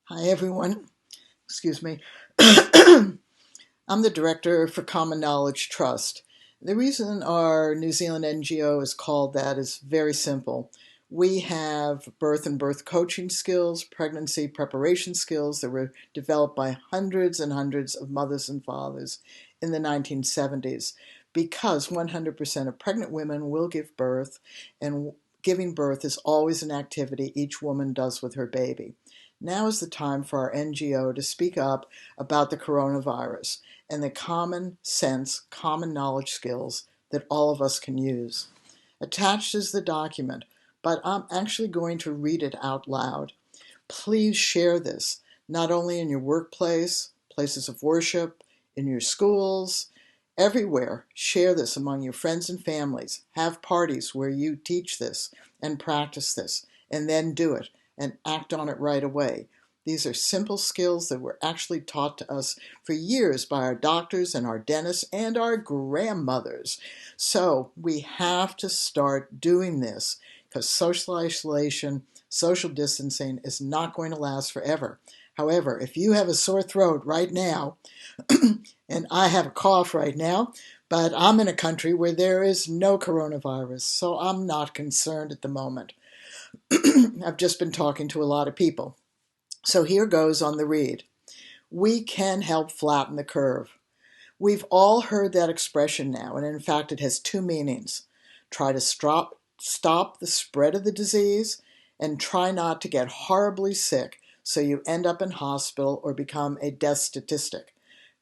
Hi, everyone. Excuse me. I'm the director for Common Knowledge Trust. The reason our New Zealand NGO is called that is very simple. We have birth and birth coaching skills, pregnancy preparation skills that were developed by hundreds and hundreds of mothers and fathers in the 1970s because 100% of pregnant women will give birth, and giving birth is always an activity each woman does with her baby. Now is the time for our NGO to speak up about the coronavirus and the common sense, common knowledge skills that all of us can use. Attached is the document, but I'm actually going to read it out loud. Please share this, not only in your workplace, places of worship, in your schools, everywhere. Share this among your friends and families. Have parties where you teach this and practice this, and then do it and act on it right away. These are simple skills that were actually taught to us for years by our doctors and our dentists and our grandmothers. So we have to start doing this because social isolation, social distancing is not going to last forever. However, if you have a sore throat right now, and I have a cough right now, but I'm in a country where there is no coronavirus, so I'm not concerned at the moment. I've just been talking to a lot of people. So here goes on the read. We can help flatten the curve. We've all heard that expression now, and in fact it has two meanings. Try to stop the spread of the disease, and try not to get horribly sick so you end up in hospital or become a death statistic.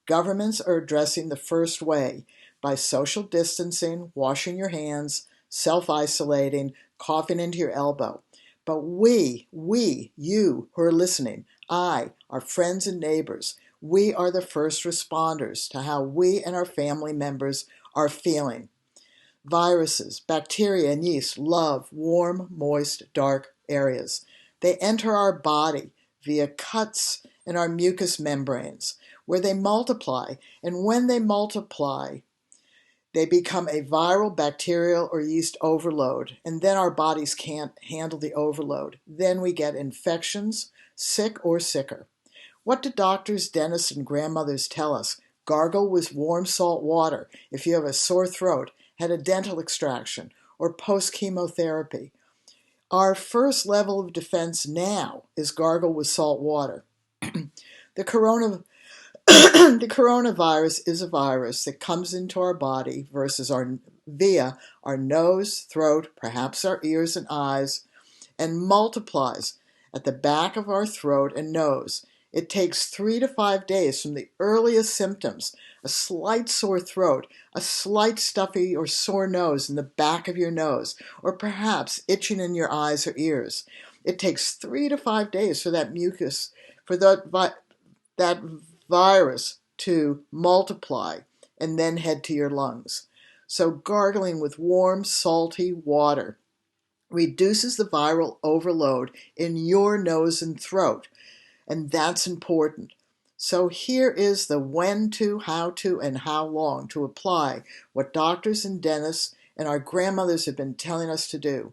Governments are addressing the first way by social distancing, washing your hands, self-isolating, coughing into your elbow. But you who are listening, our friends and neighbors, we are the first responders to how we and our family members are feeling. Viruses, bacteria, and yeast love warm, moist, dark areas. They enter our body via cuts in our mucous membranes, where they multiply, and when they multiply, they become a viral, bacterial, or yeast overload, and then our bodies can't handle the overload. Then we get infections, sick or sicker. What do doctors, dentists, and grandmothers tell us? Gargle with warm salt water if you have a sore throat, had a dental extraction, or post-chemotherapy. Our first level of defense now is gargle with salt water. The the coronavirus is a virus that comes into our body via our nose, throat, perhaps our ears and eyes, and multiplies at the back of our throat and nose. It takes 3 to 5 days from the earliest symptoms, a slight sore throat, a slight stuffy or sore nose in the back of your nose, or perhaps itching in your eyes or ears. It takes 3 to 5 days for that mucus, for that virus to multiply and then head to your lungs. So gargling with warm, salty water reduces the viral overload in your nose and throat, and that's important. So here is the when to, how to, and how long to apply what doctors and dentists and our grandmothers have been telling us to do.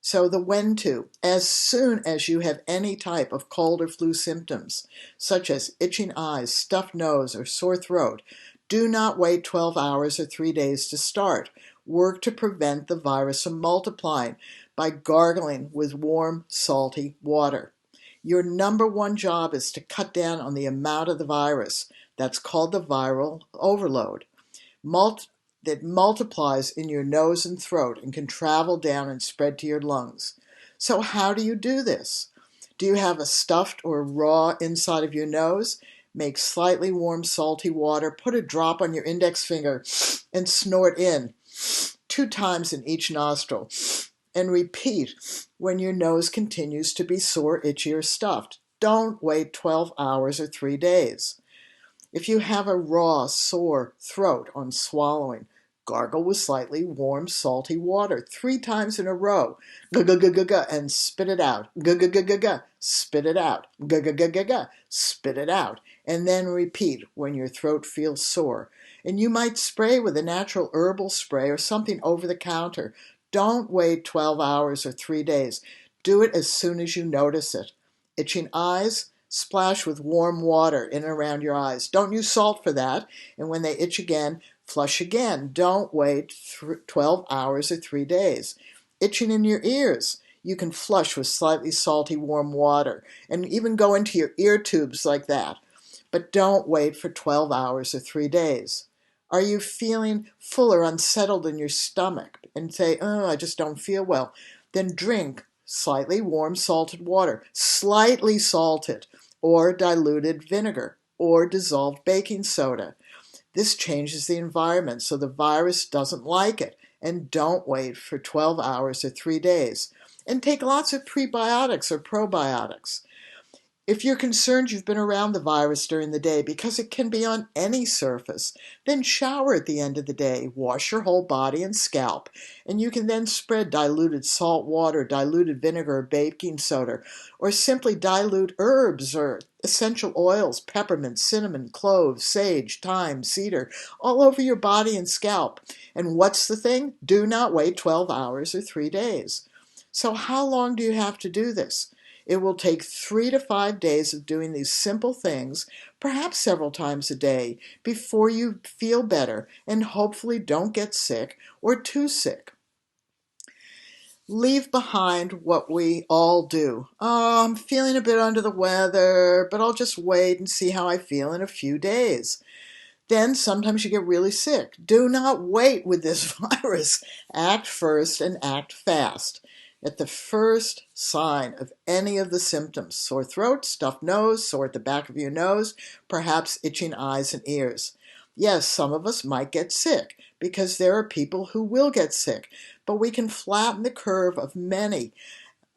So the when to, as soon as you have any type of cold or flu symptoms, such as itching eyes, stuffed nose, or sore throat, do not wait 12 hours or 3 days to start. Work to prevent the virus from multiplying by gargling with warm, salty water. Your number one job is to cut down on the amount of the virus. That's called the viral overload. That multiplies in your nose and throat and can travel down and spread to your lungs. So how do you do this? Do you have a stuffed or raw inside of your nose? Make slightly warm salty water, put a drop on your index finger, and snort in 2 times in each nostril. And repeat when your nose continues to be sore, itchy, or stuffed. Don't wait 12 hours or 3 days. If you have a raw, sore throat on swallowing, gargle with slightly warm, salty water 3 times in a row. G-g-g-g-g, and spit it out. G-g-g-g-g, spit it out. G-g-g-g-g, spit it out. And then repeat when your throat feels sore. And you might spray with a natural herbal spray or something over the counter. Don't wait 12 hours or 3 days. Do it as soon as you notice it. Itching eyes? Splash with warm water in and around your eyes. Don't use salt for that. And when they itch again, flush again. Don't wait 12 hours or 3 days. Itching in your ears. You can flush with slightly salty warm water and even go into your ear tubes like that. But don't wait for 12 hours or 3 days. Are you feeling full or unsettled in your stomach and say, oh, I just don't feel well? Then drink slightly warm salted water, slightly salted, or diluted vinegar, or dissolved baking soda. This changes the environment so the virus doesn't like it. And don't wait for 12 hours or 3 days. And take lots of prebiotics or probiotics. If you're concerned you've been around the virus during the day, because it can be on any surface, then shower at the end of the day, wash your whole body and scalp, and you can then spread diluted salt water, diluted vinegar, or baking soda, or simply dilute herbs or essential oils, peppermint, cinnamon, cloves, sage, thyme, cedar, all over your body and scalp. And what's the thing? Do not wait 12 hours or 3 days. So how long do you have to do this? It will take 3 to 5 days of doing these simple things, perhaps several times a day, before you feel better and hopefully don't get sick or too sick. Leave behind what we all do. Oh, I'm feeling a bit under the weather, but I'll just wait and see how I feel in a few days. Then sometimes you get really sick. Do not wait with this virus. Act first and act fast. At the first sign of any of the symptoms, sore throat, stuffed nose, sore at the back of your nose, perhaps itching eyes and ears. Yes, some of us might get sick because there are people who will get sick, but we can flatten the curve of many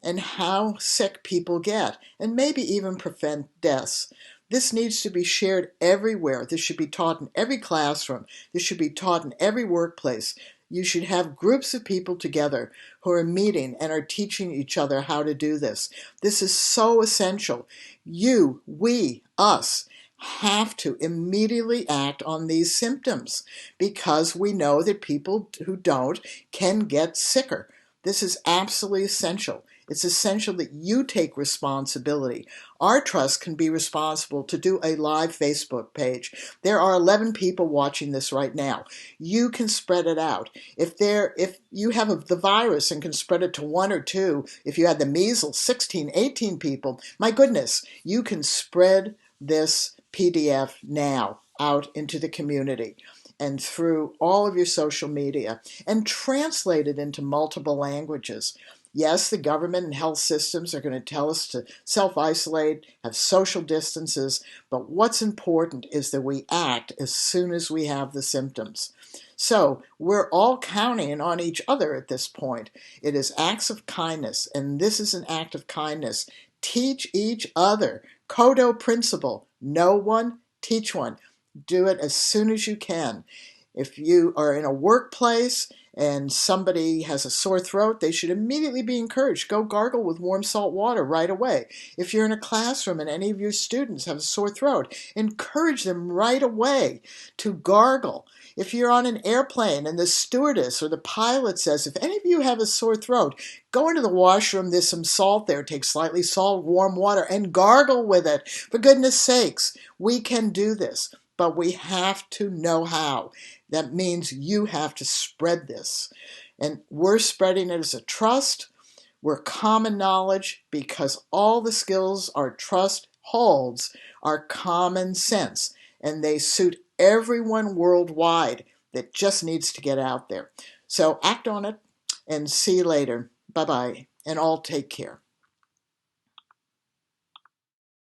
and how sick people get, and maybe even prevent deaths. This needs to be shared everywhere. This should be taught in every classroom. This should be taught in every workplace. You should have groups of people together who are meeting and are teaching each other how to do this. This is so essential. You, we, us, have to immediately act on these symptoms because we know that people who don't can get sicker. This is absolutely essential. It's essential that you take responsibility. Our trust can be responsible to do a live Facebook page. There are 11 people watching this right now. You can spread it out. If you have the virus and can spread it to 1 or 2, if you had the measles, 16, 18 people, my goodness, you can spread this PDF now out into the community and through all of your social media and translate it into multiple languages. Yes, the government and health systems are going to tell us to self-isolate, have social distances, but what's important is that we act as soon as we have the symptoms. So we're all counting on each other at this point. It is acts of kindness, and this is an act of kindness. Teach each other. KOTO Principle. Know one, teach one. Do it as soon as you can. If you are in a workplace and somebody has a sore throat, they should immediately be encouraged. Go gargle with warm salt water right away. If you're in a classroom and any of your students have a sore throat, encourage them right away to gargle. If you're on an airplane and the stewardess or the pilot says, if any of you have a sore throat, go into the washroom, there's some salt there, take slightly salt, warm water, and gargle with it. For goodness sakes, we can do this, but we have to know how. That means you have to spread this. And we're spreading it as a trust. We're common knowledge because all the skills our trust holds are common sense. And they suit everyone worldwide that just needs to get out there. So act on it and see you later. Bye-bye. And all take care.